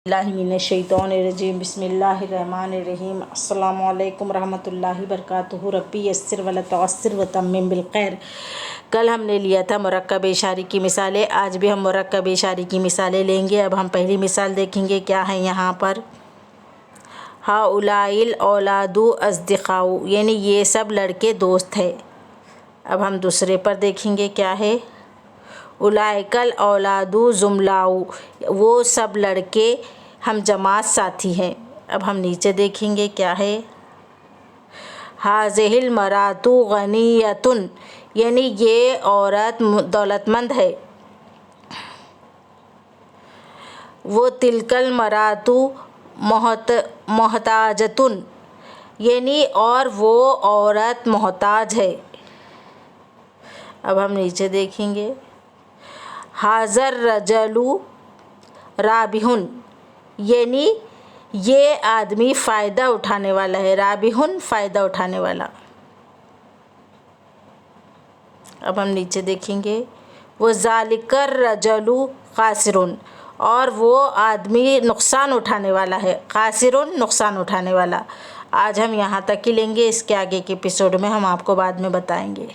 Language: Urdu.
اللہ من الشیطان الرجیم بسم اللہ الرحمن الرحیم السلام علیکم ورحمۃ اللہ وبرکاتہ ربی یسر ولا تعسر وتمم بالخیر۔ کل ہم نے لیا تھا مرکب اشاری کی مثالیں، آج بھی ہم مرکب اشاری کی مثالیں لیں گے۔ اب ہم پہلی مثال دیکھیں گے کیا ہے یہاں پر، ہؤلاء الاولاد اصدقاء، یعنی یہ سب لڑکے دوست ہیں۔ اب ہم دوسرے پر دیکھیں گے کیا ہے، اولئک الاولاد زملاء، وہ سب لڑکے ہم جماعت ساتھی ہیں۔ اب ہم نیچے دیکھیں گے کیا ہے، هذه المرأة غنیۃ، یعنی یہ عورت دولت مند ہے۔ وتلک المرأة محتاجۃ، یعنی اور وہ عورت محتاج ہے۔ اب ہم نیچے دیکھیں گے، ھذا الرجل رابح، یعنی یہ آدمی فائدہ اٹھانے والا ہے، رابح فائدہ اٹھانے والا۔ اب ہم نیچے دیکھیں گے، وذلک الرجل خاسر، اور وہ آدمی نقصان اٹھانے والا ہے، خاسر نقصان اٹھانے والا۔ آج ہم یہاں تک ہی لیں گے، اس کے آگے کے ایپیسوڈ میں ہم آپ کو بعد میں بتائیں گے۔